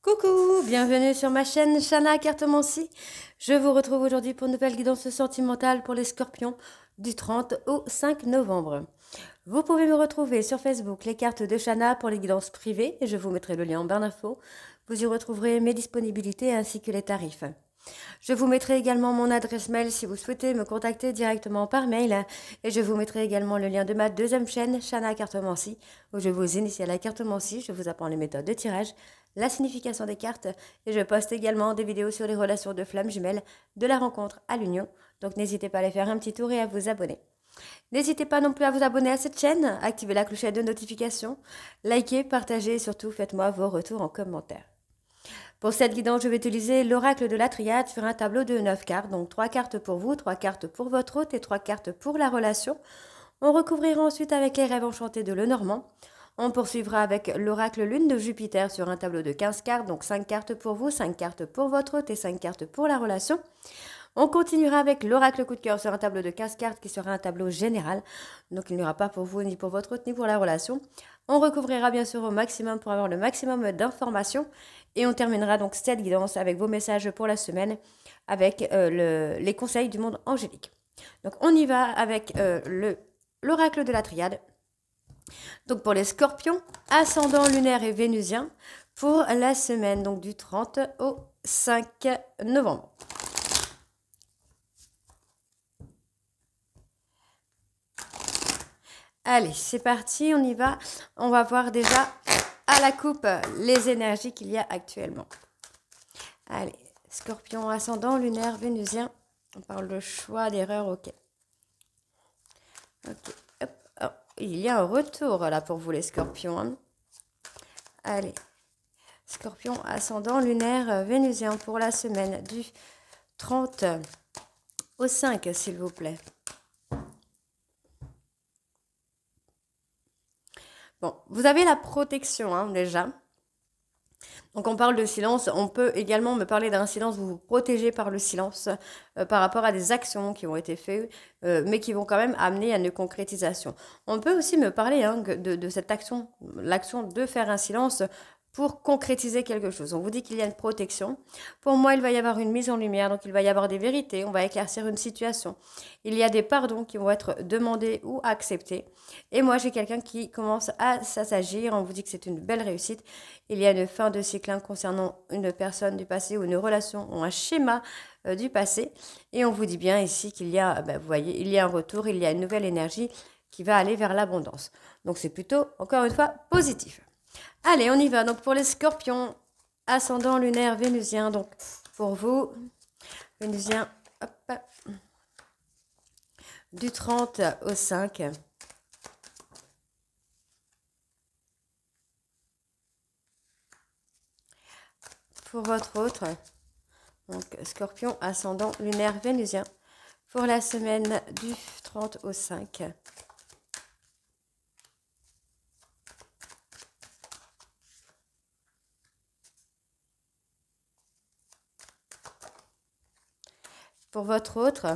Coucou, bienvenue sur ma chaîne Shana Cartomancie. Je vous retrouve aujourd'hui pour une nouvelle guidance sentimentale pour les scorpions du 30 au 5 novembre. Vous pouvez me retrouver sur Facebook, les cartes de Shana pour les guidances privées, et je vous mettrai le lien en barre d'infos. Vous y retrouverez mes disponibilités ainsi que les tarifs. Je vous mettrai également mon adresse mail si vous souhaitez me contacter directement par mail. Et je vous mettrai également le lien de ma deuxième chaîne, Shana Cartomancie, où je vous initie à la cartomancie, je vous apprends les méthodes de tirage, la signification des cartes, et je poste également des vidéos sur les relations de flammes jumelles, de la rencontre à l'union. Donc n'hésitez pas à aller faire un petit tour et à vous abonner. N'hésitez pas non plus à vous abonner à cette chaîne, activez la clochette de notification, likez, partagez et surtout faites-moi vos retours en commentaire. Pour cette guidance, je vais utiliser l'oracle de la triade sur un tableau de 9 cartes. Donc 3 cartes pour vous, 3 cartes pour votre hôte et 3 cartes pour la relation. On recouvrira ensuite avec les rêves enchantés de Lenormand. On poursuivra avec l'oracle lune de Jupiter sur un tableau de 15 cartes. Donc 5 cartes pour vous, 5 cartes pour votre hôte et 5 cartes pour la relation. On continuera avec l'oracle coup de cœur sur un tableau de 15 cartes qui sera un tableau général. Donc il n'y aura pas pour vous, ni pour votre hôte, ni pour la relation. On recouvrira bien sûr au maximum pour avoir le maximum d'informations. Et on terminera donc cette guidance avec vos messages pour la semaine, avec les conseils du monde angélique. Donc on y va avec l'oracle de la triade. Donc pour les scorpions, ascendant lunaire et vénusien, pour la semaine donc du 30 au 5 novembre. Allez, c'est parti, on y va. On va voir déjà à la coupe les énergies qu'il y a actuellement. Allez, scorpion ascendant, lunaire, vénusien. On parle de choix, d'erreur, ok. Ok, hop, oh, il y a un retour là pour vous les scorpions. Hein. Allez, scorpion ascendant, lunaire, vénusien pour la semaine du 30 au 5, s'il vous plaît. Bon, vous avez la protection hein, déjà. Donc on parle de silence, on peut également me parler d'un silence, vous vous protégez par le silence par rapport à des actions qui ont été faites, mais qui vont quand même amener à une concrétisation. On peut aussi me parler hein, de cette action, l'action de faire un silence pour concrétiser quelque chose. On vous dit qu'il y a une protection. Pour moi, il va y avoir une mise en lumière, donc il va y avoir des vérités, on va éclaircir une situation. Il y a des pardons qui vont être demandés ou acceptés. Et moi, j'ai quelqu'un qui commence à s'agir. On vous dit que c'est une belle réussite. Il y a une fin de cycle concernant une personne du passé ou une relation ou un schéma du passé. Et on vous dit bien ici qu'il y a, vous voyez, il y a un retour, il y a une nouvelle énergie qui va aller vers l'abondance. Donc c'est plutôt, encore une fois, positif. Allez, on y va. Donc pour les scorpions, ascendant lunaire vénusien. Donc pour vous, vénusien, hop, du 30 au 5. Pour votre autre, donc scorpion, ascendant lunaire vénusien. Pour la semaine du 30 au 5. Pour votre autre,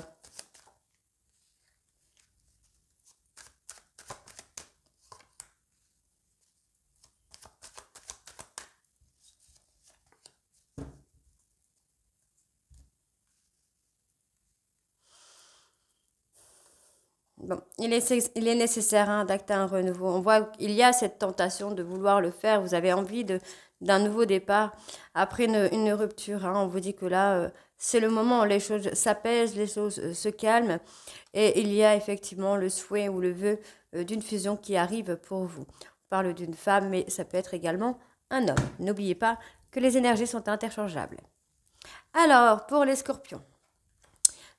bon, il est nécessaire hein, d'acter un renouveau. On voit qu'il y a cette tentation de vouloir le faire. Vous avez envie d'un nouveau départ après une rupture. Hein. On vous dit que là, c'est le moment où les choses s'apaisent, les choses se calment. Et il y a effectivement le souhait ou le vœu d'une fusion qui arrive pour vous. On parle d'une femme, mais ça peut être également un homme. N'oubliez pas que les énergies sont interchangeables. Alors, pour les scorpions.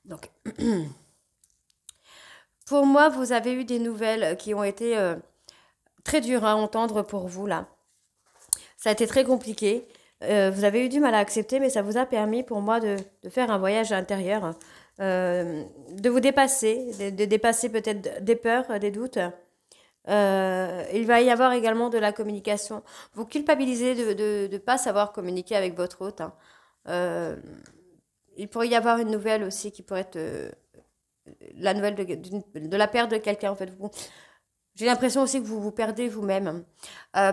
Donc, pour moi, vous avez eu des nouvelles qui ont été très dures à entendre pour vous, là. Ça a été très compliqué. Vous avez eu du mal à accepter, mais ça vous a permis pour moi de faire un voyage intérieur, de vous dépasser, de dépasser peut-être des peurs, des doutes. Il va y avoir également de la communication. Vous culpabilisez de ne pas savoir communiquer avec votre hôte. Hein. Il pourrait y avoir une nouvelle aussi qui pourrait être la nouvelle de la perte de quelqu'un. En fait, J'ai l'impression aussi que vous vous perdez vous-même.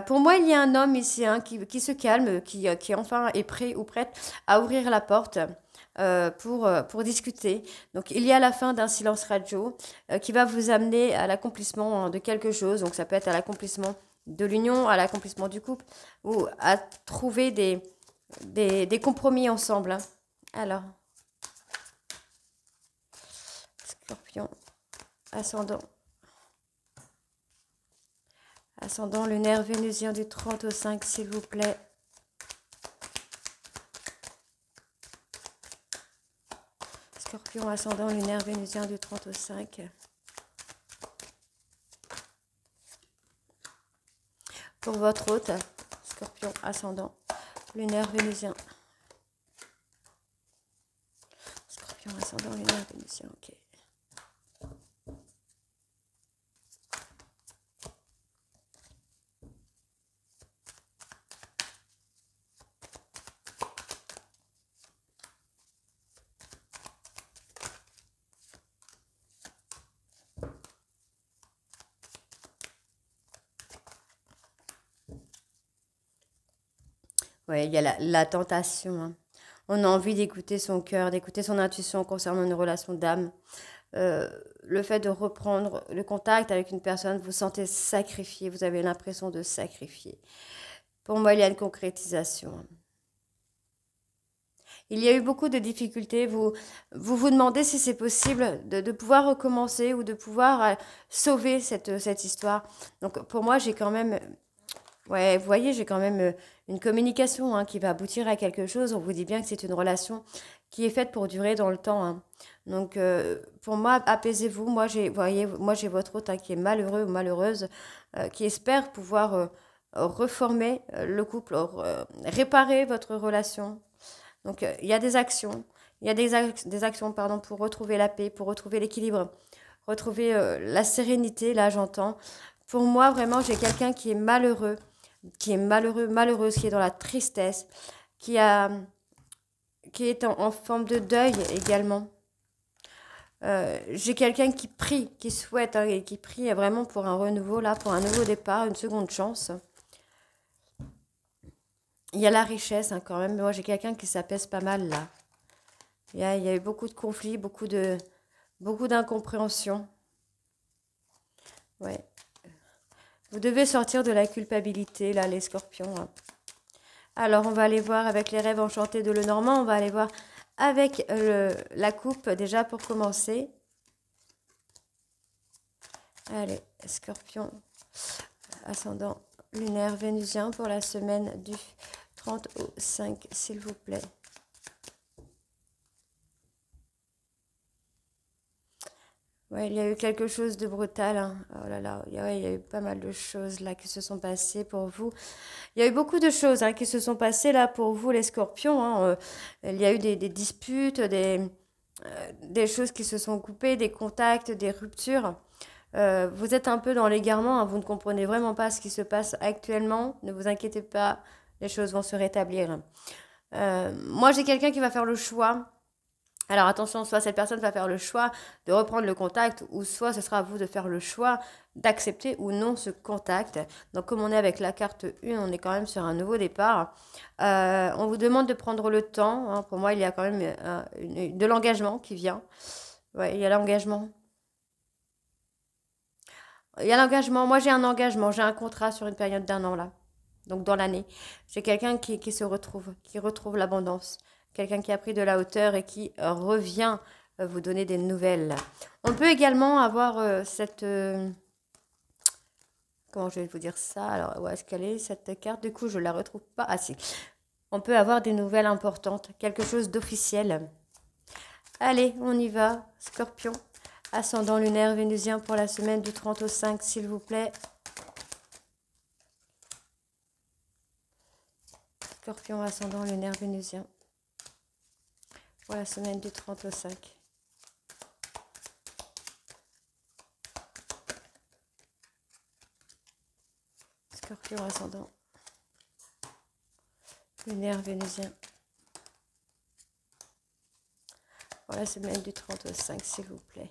Pour moi, il y a un homme ici hein, qui se calme, qui enfin est prêt ou prête à ouvrir la porte pour discuter. Donc, il y a la fin d'un silence radio qui va vous amener à l'accomplissement hein, de quelque chose. Donc, ça peut être à l'accomplissement de l'union, à l'accomplissement du couple ou à trouver des compromis ensemble. Hein. Alors, Scorpion, ascendant. Ascendant lunaire vénusien du 30 au 5, s'il vous plaît. Scorpion, ascendant lunaire vénusien du 30 au 5. Pour votre hôte, Scorpion, ascendant lunaire vénusien. Scorpion, ascendant lunaire vénusien, ok. Oui, il y a la tentation. Hein. On a envie d'écouter son cœur, d'écouter son intuition concernant une relation d'âme. Le fait de reprendre le contact avec une personne, vous sentez sacrifié, vous avez l'impression de sacrifier. Pour moi, il y a une concrétisation. Hein. Il y a eu beaucoup de difficultés. Vous demandez si c'est possible de pouvoir recommencer ou de pouvoir sauver cette histoire. Donc, pour moi, j'ai quand même ouais, vous voyez, j'ai quand même une communication hein, qui va aboutir à quelque chose. On vous dit bien que c'est une relation qui est faite pour durer dans le temps. Hein. Donc, pour moi, apaisez-vous. Voyez, moi, j'ai votre hôte hein, qui est malheureux ou malheureuse, qui espère pouvoir reformer le couple, réparer votre relation. Donc, il y a des actions. Il y a des actions pardon, pour retrouver la paix, pour retrouver l'équilibre, retrouver la sérénité, là, j'entends. Pour moi, vraiment, j'ai quelqu'un qui est malheureux, malheureuse, qui est dans la tristesse, qui est en forme de deuil également. J'ai quelqu'un qui prie, qui souhaite hein, et qui prie vraiment pour un renouveau, là, pour un nouveau départ, une seconde chance. Il y a la richesse hein, quand même. Moi, j'ai quelqu'un qui s'apaise pas mal là. Il y a eu beaucoup de conflits, beaucoup d'incompréhension. Ouais. Vous devez sortir de la culpabilité, là, les scorpions. Hein. Alors, on va aller voir avec les rêves enchantés de Lenormand. On va aller voir avec la coupe, déjà, pour commencer. Allez, scorpion, ascendant lunaire vénusien pour la semaine du 30 au 5, s'il vous plaît. Ouais, il y a eu quelque chose de brutal. Hein. Oh là là, il y a eu pas mal de choses là qui se sont passées pour vous. Il y a eu beaucoup de choses hein, qui se sont passées là pour vous, les scorpions. Hein. Il y a eu des disputes, des choses qui se sont coupées, des contacts, des ruptures. Vous êtes un peu dans l'égarement, hein, vous ne comprenez vraiment pas ce qui se passe actuellement. Ne vous inquiétez pas, les choses vont se rétablir. Moi, j'ai quelqu'un qui va faire le choix. Alors attention, soit cette personne va faire le choix de reprendre le contact, ou soit ce sera à vous de faire le choix d'accepter ou non ce contact. Donc comme on est avec la carte 1, on est quand même sur un nouveau départ. On vous demande de prendre le temps. Hein. Pour moi, il y a quand même de l'engagement qui vient. Ouais, il y a l'engagement. Il y a l'engagement. Moi, j'ai un engagement. J'ai un contrat sur une période d'un an là. Donc dans l'année. J'ai quelqu'un qui se retrouve, qui retrouve l'abondance. Quelqu'un qui a pris de la hauteur et qui revient vous donner des nouvelles. On peut également avoir comment je vais vous dire ça? Alors, où est-ce qu'elle est, cette carte? Du coup, je ne la retrouve pas. Ah si. On peut avoir des nouvelles importantes. Quelque chose d'officiel. Allez, on y va. Scorpion. Ascendant lunaire vénusien pour la semaine du 30 au 5, s'il vous plaît. Scorpion, ascendant lunaire vénusien. Pour la semaine du 30 au 5. Scorpion ascendant. Lunaire vénusien. Pour la semaine du 30 au 5, s'il vous plaît.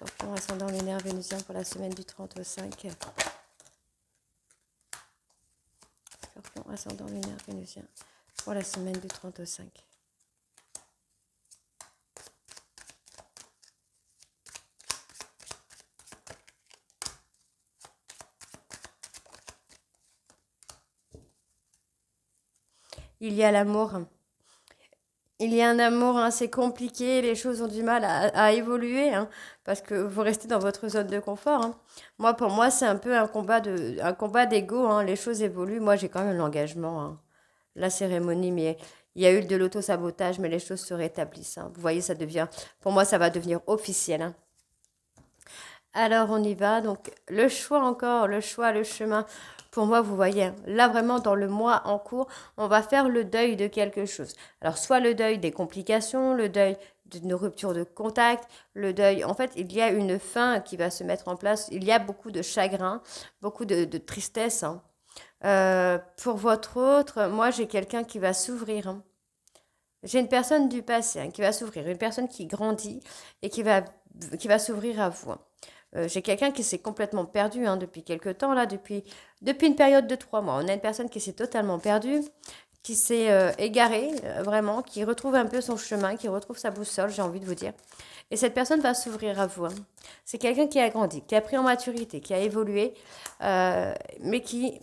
Scorpion, ascendant lunaire vénusien pour la semaine du 30 au 5. Scorpion, ascendant lunaire vénusien pour la semaine du 30 au 5. Il y a l'amour. Il y a un amour assez compliqué, les choses ont du mal à évoluer, hein, parce que vous restez dans votre zone de confort. Hein. Moi, pour moi, c'est un peu un combat d'ego. Hein, les choses évoluent. Moi, j'ai quand même l'engagement, hein, la cérémonie, mais il y a eu de l'auto-sabotage, mais les choses se rétablissent. Hein. Vous voyez, ça devient, pour moi, ça va devenir officiel. Hein. Alors, on y va. Donc, le choix encore, le choix, le chemin. Pour moi, vous voyez, hein, là vraiment dans le mois en cours, on va faire le deuil de quelque chose. Alors, soit le deuil des complications, le deuil d'une rupture de contact, le deuil. En fait, il y a une fin qui va se mettre en place. Il y a beaucoup de chagrin, beaucoup de tristesse. Hein. Pour votre autre, moi, j'ai quelqu'un qui va s'ouvrir. Hein. J'ai une personne du passé hein, qui va s'ouvrir, une personne qui grandit et qui va s'ouvrir à vous. Hein. J'ai quelqu'un qui s'est complètement perdu hein, depuis quelque temps, là, depuis une période de 3 mois. On a une personne qui s'est totalement perdue, qui s'est égarée, vraiment, qui retrouve un peu son chemin, qui retrouve sa boussole, j'ai envie de vous dire. Et cette personne va s'ouvrir à vous. Hein. C'est quelqu'un qui a grandi, qui a pris en maturité, qui a évolué, mais qui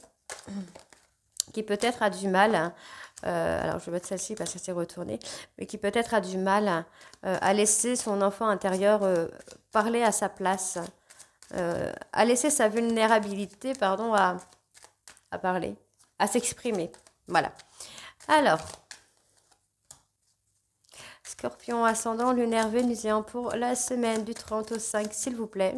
peut-être a du mal. Hein, alors je vais mettre celle-ci parce que c'est retourné, mais qui peut-être a du mal à laisser son enfant intérieur parler à sa place. À laisser sa vulnérabilité, pardon, à parler, à s'exprimer. Voilà. Alors, Scorpion ascendant lunaire vénusien pour la semaine du 30 au 5, s'il vous plaît.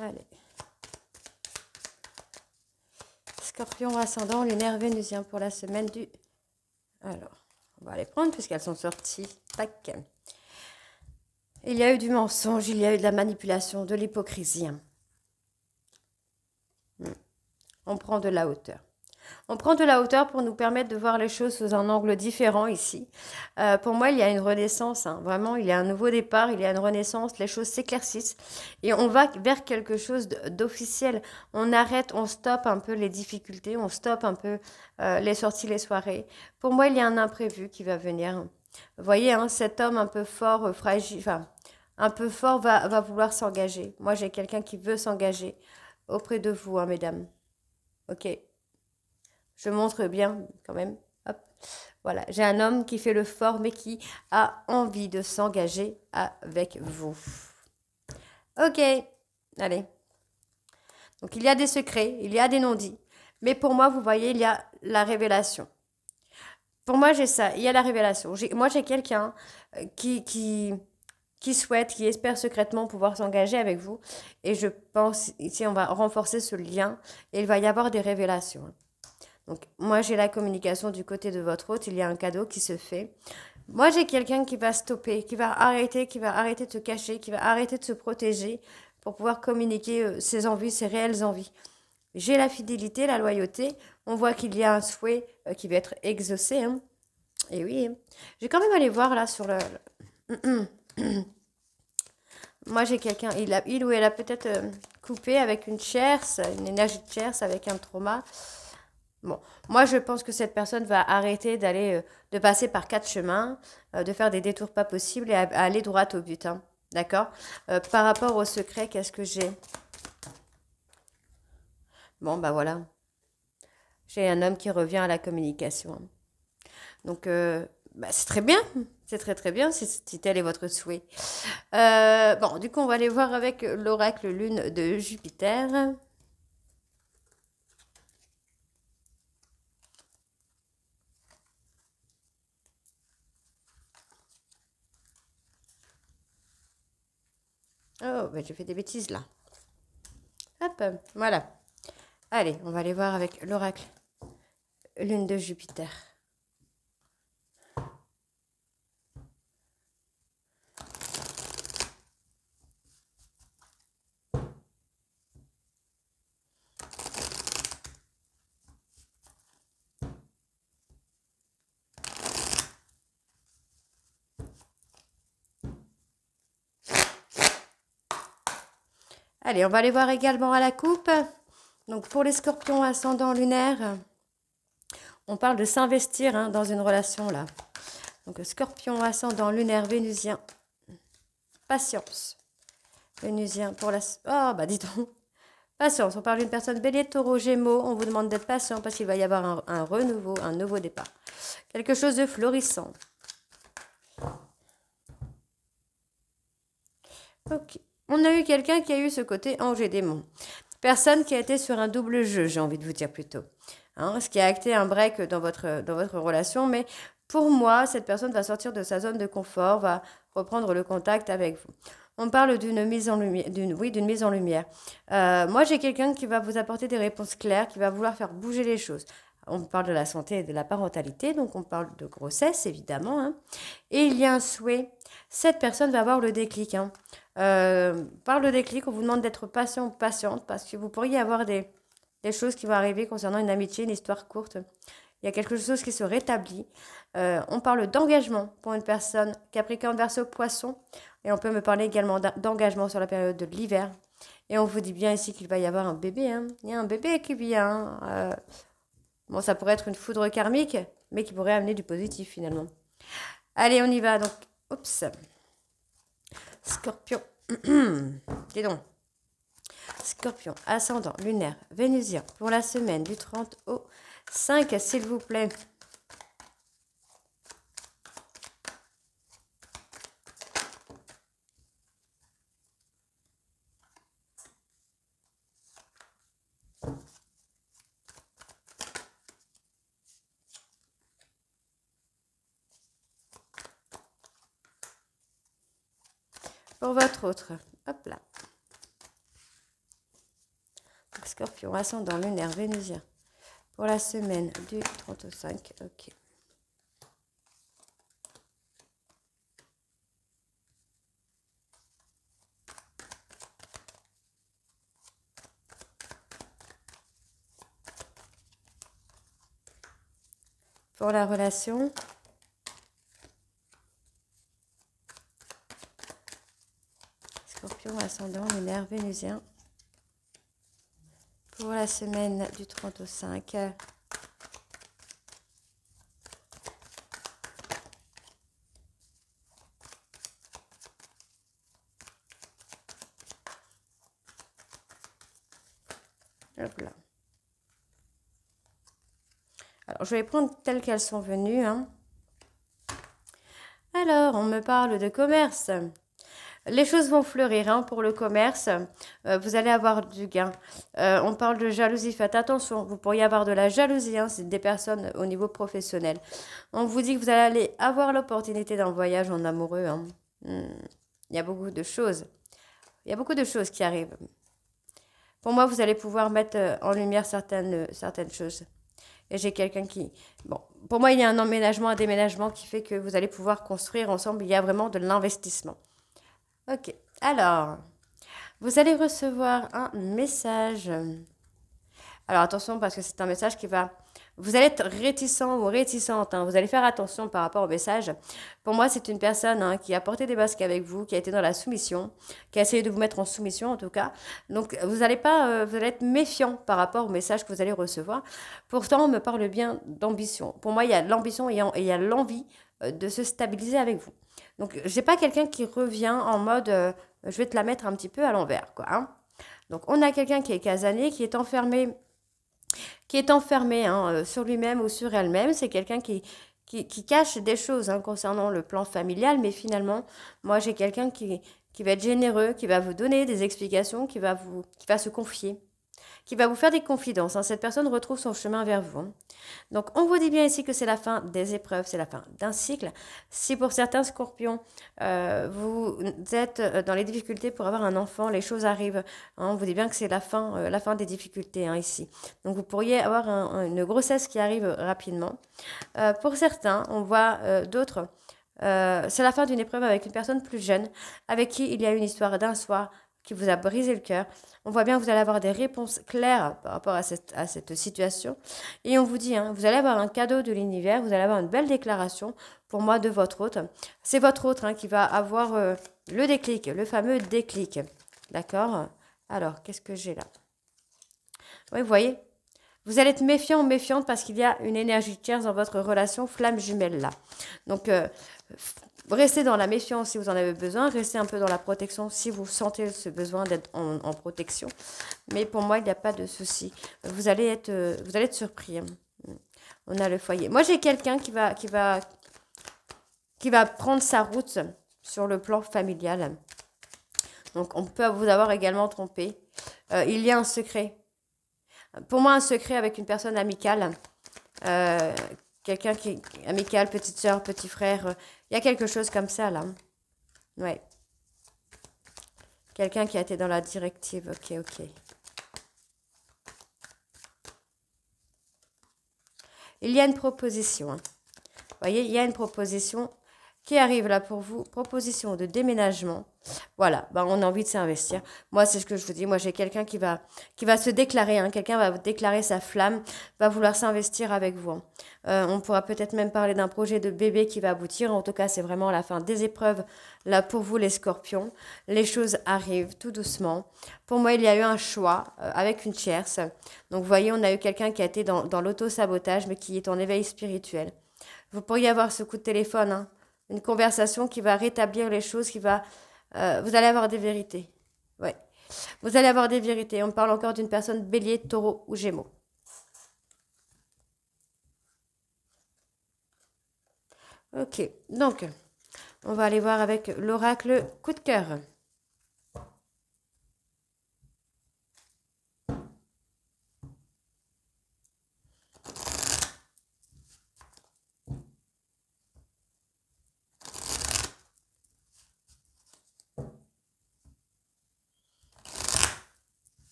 Allez. Scorpion ascendant lunaire vénusien pour la semaine du... Alors, on va les prendre puisqu'elles sont sorties. Tac. Il y a eu du mensonge, il y a eu de la manipulation, de l'hypocrisie. On prend de la hauteur. On prend de la hauteur pour nous permettre de voir les choses sous un angle différent ici. Pour moi, il y a une renaissance. Hein. Vraiment, il y a un nouveau départ, il y a une renaissance. Les choses s'éclaircissent et on va vers quelque chose d'officiel. On arrête, on stoppe un peu les difficultés, on stoppe un peu les sorties, les soirées. Pour moi, il y a un imprévu qui va venir. Vous voyez, hein, cet homme un peu fort, fragile, enfin, un peu fort va vouloir s'engager. Moi, j'ai quelqu'un qui veut s'engager auprès de vous, hein, mesdames. Ok. Je montre bien quand même. Hop. Voilà, j'ai un homme qui fait le fort mais qui a envie de s'engager avec vous. Ok, allez. Donc il y a des secrets, il y a des non-dits. Mais pour moi, vous voyez, il y a la révélation. Pour moi, j'ai ça, il y a la révélation. Moi, j'ai quelqu'un qui souhaite, qui espère secrètement pouvoir s'engager avec vous. Et je pense, ici, on va renforcer ce lien et il va y avoir des révélations. Donc, moi, j'ai la communication du côté de votre hôte. Il y a un cadeau qui se fait. Moi, j'ai quelqu'un qui va stopper, qui va arrêter de se cacher, qui va arrêter de se protéger pour pouvoir communiquer ses envies, ses réelles envies. J'ai la fidélité, la loyauté. On voit qu'il y a un souhait qui va être exaucé. Hein. Et oui, hein. Je vais quand même aller voir là sur le... Moi, j'ai quelqu'un, il ou elle a peut-être coupé avec une tierce, une énergie de tierce, avec un trauma. Bon, moi je pense que cette personne va arrêter de passer par 4 chemins, de faire des détours pas possibles et à aller droit au but. Hein. D'accord. Par rapport au secret, qu'est-ce que j'ai? Bon, bah voilà. J'ai un homme qui revient à la communication. Hein. Donc, bah, c'est très bien. C'est très très bien si tel est votre souhait. Bon, du coup, on va aller voir avec l'oracle lune de Jupiter. Oh, ben j'ai fait des bêtises là. Hop, voilà. Allez, on va aller voir avec l'oracle lune de Jupiter. Allez, on va aller voir également à la coupe. Donc, pour les scorpions ascendant lunaire, on parle de s'investir hein, dans une relation là. Donc, scorpion ascendant lunaire vénusien. Patience. Vénusien pour la... Oh, bah dis donc. Patience, on parle d'une personne bélier, taureau, gémeaux. On vous demande d'être patient parce qu'il va y avoir un renouveau, un nouveau départ. Quelque chose de florissant. Ok. On a eu quelqu'un qui a eu ce côté ange et démon. Personne qui a été sur un double jeu, j'ai envie de vous dire plutôt. Hein, ce qui a acté un break dans votre relation. Mais pour moi, cette personne va sortir de sa zone de confort, va reprendre le contact avec vous. On parle d'une mise en lumière, d'une mise en lumière. Moi, j'ai quelqu'un qui va vous apporter des réponses claires, qui va vouloir faire bouger les choses. On parle de la santé et de la parentalité, donc on parle de grossesse, évidemment. Hein. Et il y a un souhait. Cette personne va avoir le déclic. Hein. Par le déclic, on vous demande d'être patient ou patiente, parce que vous pourriez avoir des choses qui vont arriver concernant une amitié, une histoire courte. Il y a quelque chose qui se rétablit. On parle d'engagement pour une personne Capricorne, Verseau, Poisson. Et on peut me parler également d'engagement sur la période de l'hiver. Et on vous dit bien ici qu'il va y avoir un bébé. Hein. Il y a un bébé qui vient. Bon, ça pourrait être une foudre karmique, mais qui pourrait amener du positif finalement. Allez, on y va. Donc, oups. Scorpion. Dis donc. Scorpion, ascendant, lunaire, vénusien, pour la semaine du 30 au 5, s'il vous plaît. Pour votre autre, hop là. Scorpion, ascendant, lunaire, vénusien. Pour la semaine du 30 au 5, ok. Pour la relation, Scorpion, ascendant, lunaire, vénusien. Pour la semaine du 30 au 5. Hop là. Alors, je vais prendre telles qu'elles sont venues. Hein. Alors, on me parle de commerce. Les choses vont fleurir hein, pour le commerce. Vous allez avoir du gain. On parle de jalousie. Faites attention. Vous pourriez avoir de la jalousie. Hein, c'est des personnes au niveau professionnel. On vous dit que vous allez avoir l'opportunité d'un voyage en amoureux. Hein. Il y a beaucoup de choses. Il y a beaucoup de choses qui arrivent. Pour moi, vous allez pouvoir mettre en lumière certaines choses. Et j'ai quelqu'un qui... Bon, pour moi, il y a un emménagement, un déménagement qui fait que vous allez pouvoir construire ensemble. Il y a vraiment de l'investissement. Ok, alors, vous allez recevoir un message. Alors attention parce que c'est un message qui va... Vous allez être réticent ou réticente. Hein. Vous allez faire attention par rapport au message. Pour moi, c'est une personne hein, qui a porté des masques avec vous, qui a été dans la soumission, qui a essayé de vous mettre en soumission en tout cas. Donc, vous allez être méfiant par rapport au message que vous allez recevoir. Pourtant, on me parle bien d'ambition. Pour moi, il y a l'ambition et il y a l'envie de se stabiliser avec vous. Donc, je n'ai pas quelqu'un qui revient en mode je vais te la mettre un petit peu à l'envers. Quoi, hein. Donc, on a quelqu'un qui est casanier, qui est enfermé hein, sur lui-même ou sur elle-même. C'est quelqu'un qui cache des choses hein, concernant le plan familial, mais finalement, moi, j'ai quelqu'un qui va être généreux, qui va vous donner des explications, qui va se confier, qui va vous faire des confidences. Hein. Cette personne retrouve son chemin vers vous. Hein. Donc, on vous dit bien ici que c'est la fin des épreuves, c'est la fin d'un cycle. Si pour certains scorpions, vous êtes dans les difficultés pour avoir un enfant, les choses arrivent. Hein. On vous dit bien que c'est la fin des difficultés hein, ici. Donc, vous pourriez avoir une grossesse qui arrive rapidement. Pour certains, on voit d'autres. C'est la fin d'une épreuve avec une personne plus jeune, avec qui il y a une histoire d'un soir qui vous a brisé le cœur. On voit bien que vous allez avoir des réponses claires par rapport à cette situation. Et on vous dit, hein, vous allez avoir un cadeau de l'univers, vous allez avoir une belle déclaration, pour moi, de votre hôte. C'est votre hôte hein, qui va avoir le déclic, le fameux déclic. D'accord ? Alors, qu'est-ce que j'ai là? Oui, vous voyez, vous allez être méfiant ou méfiante parce qu'il y a une énergie tierce dans votre relation flamme jumelle là. Donc, restez dans la méfiance si vous en avez besoin, restez un peu dans la protection si vous sentez ce besoin d'être en protection. Mais pour moi, il n'y a pas de souci. Vous allez être surpris, hein. On a le foyer. Moi, j'ai quelqu'un qui va prendre sa route sur le plan familial. Donc, on peut vous avoir également trompé. Il y a un secret. Pour moi, un secret avec une personne amicale. Euh, Quelqu'un qui est amical, petite soeur, petit frère. Il y a quelque chose comme ça, là. Ouais. Quelqu'un qui a été dans la directive. Ok, ok. Il y a une proposition, hein. Vous voyez, il y a une proposition qui arrive là pour vous. Proposition de déménagement. Voilà, bah, on a envie de s'investir. Moi, c'est ce que je vous dis. Moi, j'ai quelqu'un qui va se déclarer, hein. Quelqu'un va déclarer sa flamme, va vouloir s'investir avec vous, hein. On pourra peut-être même parler d'un projet de bébé qui va aboutir. En tout cas, c'est vraiment la fin des épreuves là pour vous, les scorpions. Les choses arrivent tout doucement. Pour moi, il y a eu un choix avec une tierce. Donc, vous voyez, on a eu quelqu'un qui a été dans l'auto-sabotage, mais qui est en éveil spirituel. Vous pourriez avoir ce coup de téléphone, hein. Une conversation qui va rétablir les choses, vous allez avoir des vérités. Ouais. Vous allez avoir des vérités. On parle encore d'une personne bélier, taureau ou gémeaux. Ok. Donc, on va aller voir avec l'oracle coup de cœur.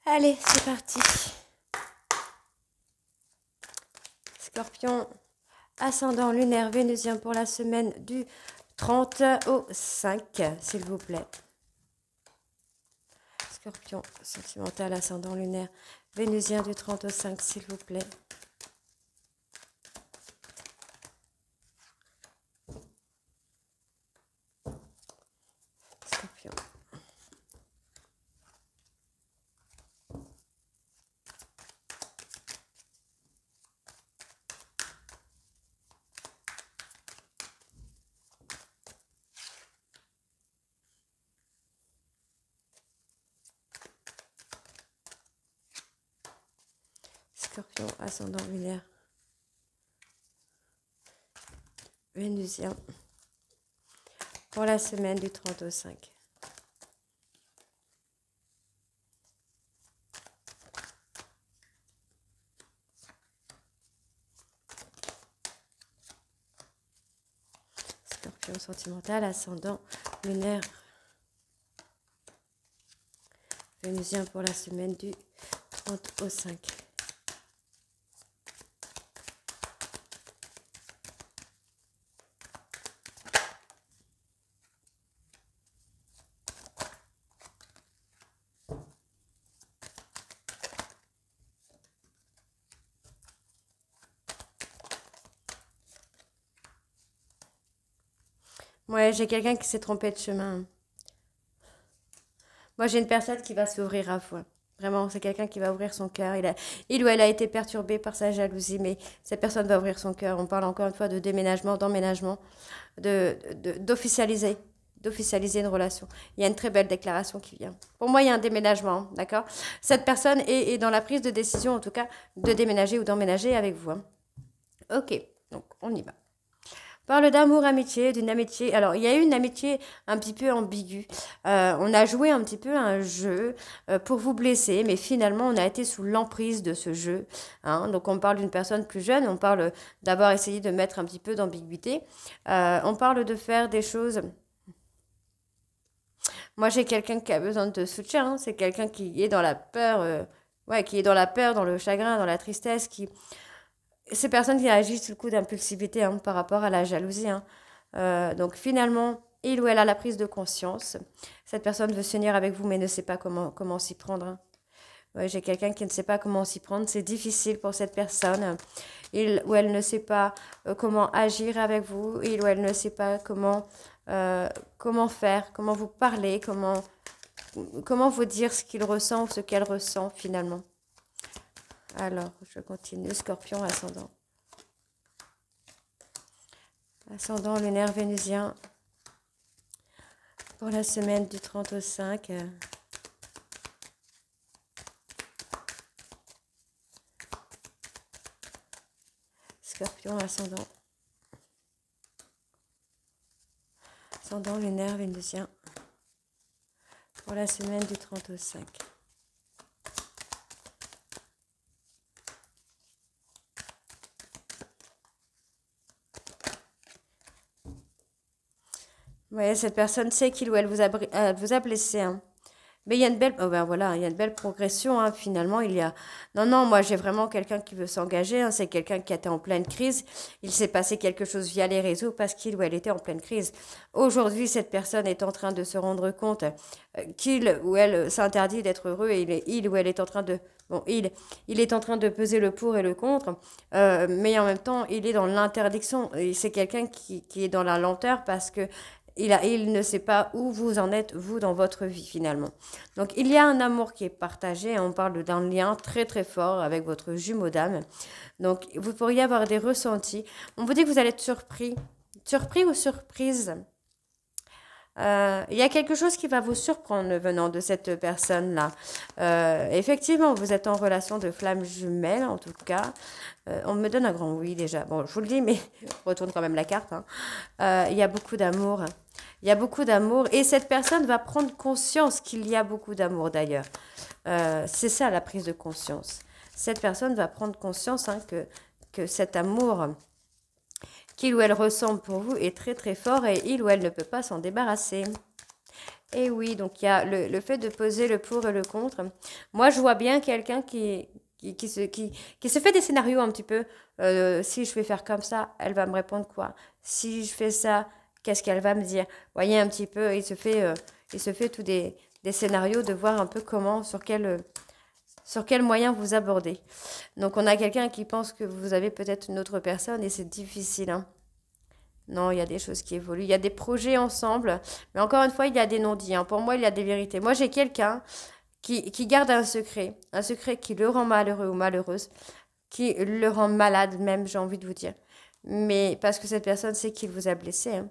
Allez, c'est parti. Scorpion, ascendant lunaire vénusien pour la semaine du 30 au 5, s'il vous plaît. Scorpion, sentimental, ascendant lunaire vénusien du 30 au 5, s'il vous plaît. Scorpion. Scorpion, ascendant lunaire vénusien pour la semaine du 30 au 5. Scorpion sentimental, ascendant lunaire vénusien pour la semaine du 30 au 5. Ouais, j'ai quelqu'un qui s'est trompé de chemin. Moi, j'ai une personne qui va s'ouvrir à vous. Vraiment, c'est quelqu'un qui va ouvrir son cœur. Il ou elle a été perturbé par sa jalousie, mais cette personne va ouvrir son cœur. On parle encore une fois de déménagement, d'emménagement, d'officialiser, d'officialiser une relation. Il y a une très belle déclaration qui vient. Pour moi, il y a un déménagement, hein, d'accord? Cette personne est dans la prise de décision, en tout cas, de déménager ou d'emménager avec vous, hein. Ok, donc on y va. Parle d'amour, amitié, d'une amitié. Alors, il y a eu une amitié un petit peu ambiguë. On a joué un petit peu à un jeu pour vous blesser, mais finalement, on a été sous l'emprise de ce jeu, hein. Donc, on parle d'une personne plus jeune. On parle d'avoir essayé de mettre un petit peu d'ambiguïté. On parle de faire des choses. Moi, j'ai quelqu'un qui a besoin de soutien, hein. C'est quelqu'un qui est dans la peur, ouais, qui est dans la peur, dans le chagrin, dans la tristesse, qui ces personnes qui réagissent sous le coup d'impulsivité, hein, par rapport à la jalousie, hein. Donc finalement, il ou elle a la prise de conscience. Cette personne veut s'unir avec vous, mais ne sait pas comment s'y prendre, hein. Ouais, j'ai quelqu'un qui ne sait pas comment s'y prendre. C'est difficile pour cette personne. Il ou elle ne sait pas comment agir avec vous. Il ou elle ne sait pas comment comment faire, comment vous parler, comment vous dire ce qu'il ressent ou ce qu'elle ressent finalement. Alors, je continue. Scorpion, ascendant. Ascendant lunaire vénusien pour la semaine du 30 au 5. Scorpion, ascendant. Ascendant lunaire vénusien pour la semaine du 30 au 5. Ouais, cette personne sait qu'il ou elle vous a blessé, hein. Mais il y a une belle, oh ben voilà, il y a une belle progression, hein, finalement. Il y a, non, non, moi j'ai vraiment quelqu'un qui veut s'engager, hein, c'est quelqu'un qui était en pleine crise. Il s'est passé quelque chose via les réseaux parce qu'il ou elle était en pleine crise. Aujourd'hui, cette personne est en train de se rendre compte qu'il ou elle s'interdit d'être heureux et il ou elle est en train de, bon, il est en train de peser le pour et le contre, mais en même temps, il est dans l'interdiction. Et c'est quelqu'un qui est dans la lenteur parce que il ne sait pas où vous en êtes, vous, dans votre vie, finalement. Donc, il y a un amour qui est partagé. On parle d'un lien très, très fort avec votre jumeau d'âme. Donc, vous pourriez avoir des ressentis. On vous dit que vous allez être surpris. Surpris ou surprise. Il y a quelque chose qui va vous surprendre venant de cette personne-là. Effectivement, vous êtes en relation de flamme jumelle, en tout cas. On me donne un grand oui déjà. Bon, je vous le dis, mais je retourne quand même la carte, hein. Il y a beaucoup d'amour. Il y a beaucoup d'amour et cette personne va prendre conscience qu'il y a beaucoup d'amour d'ailleurs. C'est ça la prise de conscience. Cette personne va prendre conscience, hein, que cet amour qu'il ou elle ressent pour vous est très très fort et il ou elle ne peut pas s'en débarrasser. Et oui, donc il y a le fait de poser le pour et le contre. Moi, je vois bien quelqu'un qui se fait des scénarios un petit peu. Si je vais faire comme ça, elle va me répondre quoi? Si je fais ça, qu'est-ce qu'elle va me dire? Vous voyez un petit peu, il se fait tous des scénarios de voir un peu comment, sur quel moyen vous abordez. Donc on a quelqu'un qui pense que vous avez peut-être une autre personne et c'est difficile, hein. Non, il y a des choses qui évoluent. Il y a des projets ensemble. Mais encore une fois, il y a des non-dits, hein. Pour moi, il y a des vérités. Moi, j'ai quelqu'un qui garde un secret qui le rend malheureux ou malheureuse, qui le rend malade même, j'ai envie de vous dire. Mais parce que cette personne sait qu'il vous a blessé, hein.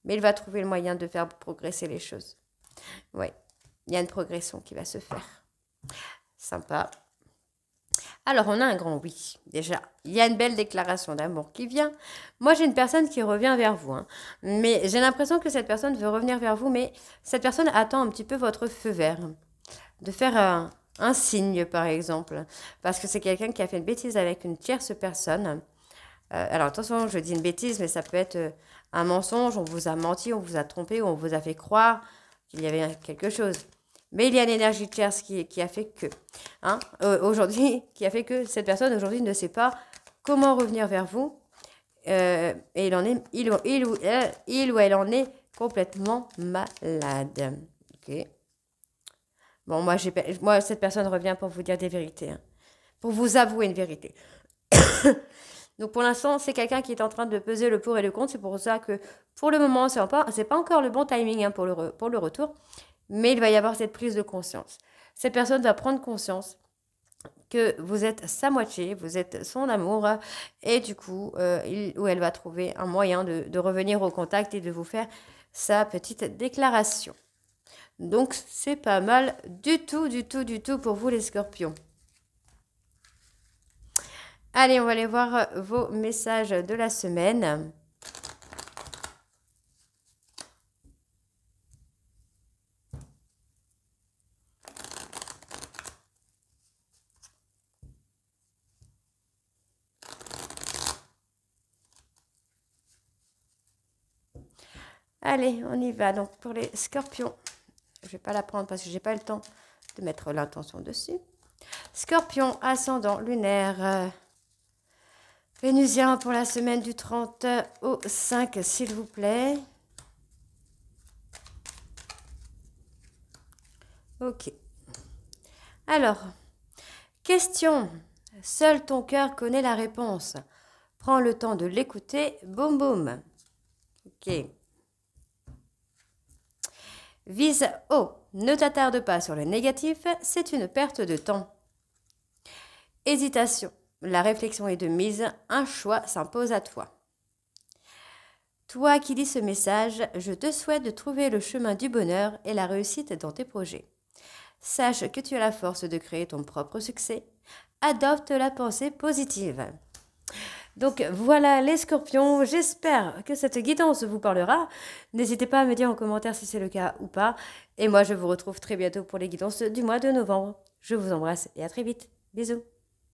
Mais il va trouver le moyen de faire progresser les choses. Oui, il y a une progression qui va se faire. Sympa. Alors, on a un grand oui, déjà. Il y a une belle déclaration d'amour qui vient. Moi, j'ai une personne qui revient vers vous, hein. Mais j'ai l'impression que cette personne veut revenir vers vous, mais cette personne attend un petit peu votre feu vert. De faire un signe, par exemple. Parce que c'est quelqu'un qui a fait une bêtise avec une tierce personne. Alors, attention, je dis une bêtise, mais ça peut être un mensonge. On vous a menti, on vous a trompé, ou on vous a fait croire qu'il y avait quelque chose. Mais il y a une énergie tierce qui a fait que, hein, aujourd'hui, qui a fait que cette personne aujourd'hui ne sait pas comment revenir vers vous. Et il ou elle en est complètement malade. Ok. Bon, moi, cette personne revient pour vous dire des vérités, hein, pour vous avouer une vérité. Donc, pour l'instant, c'est quelqu'un qui est en train de peser le pour et le contre. C'est pour ça que, pour le moment, c'est pas encore le bon timing, hein, pour le retour. Mais il va y avoir cette prise de conscience. Cette personne va prendre conscience que vous êtes sa moitié, vous êtes son amour, et du coup, il ou elle va trouver un moyen de revenir au contact et de vous faire sa petite déclaration. Donc, c'est pas mal du tout, du tout, du tout pour vous les scorpions. Allez, on va aller voir vos messages de la semaine. Allez, on y va. Donc, pour les scorpions, je ne vais pas la prendre parce que je n'ai pas le temps de mettre l'intention dessus. Scorpion, ascendant lunaire, vénusien pour la semaine du 30 au 5, s'il vous plaît. Ok. Alors, question. Seul ton cœur connaît la réponse. Prends le temps de l'écouter. Boum, boum. Ok. Vise haut, ne t'attarde pas sur le négatif, c'est une perte de temps. Hésitation, la réflexion est de mise, un choix s'impose à toi. Toi qui lis ce message, je te souhaite de trouver le chemin du bonheur et la réussite dans tes projets. Sache que tu as la force de créer ton propre succès. Adopte la pensée positive. Donc voilà les scorpions, j'espère que cette guidance vous parlera. N'hésitez pas à me dire en commentaire si c'est le cas ou pas. Et moi je vous retrouve très bientôt pour les guidances du mois de novembre. Je vous embrasse et à très vite. Bisous.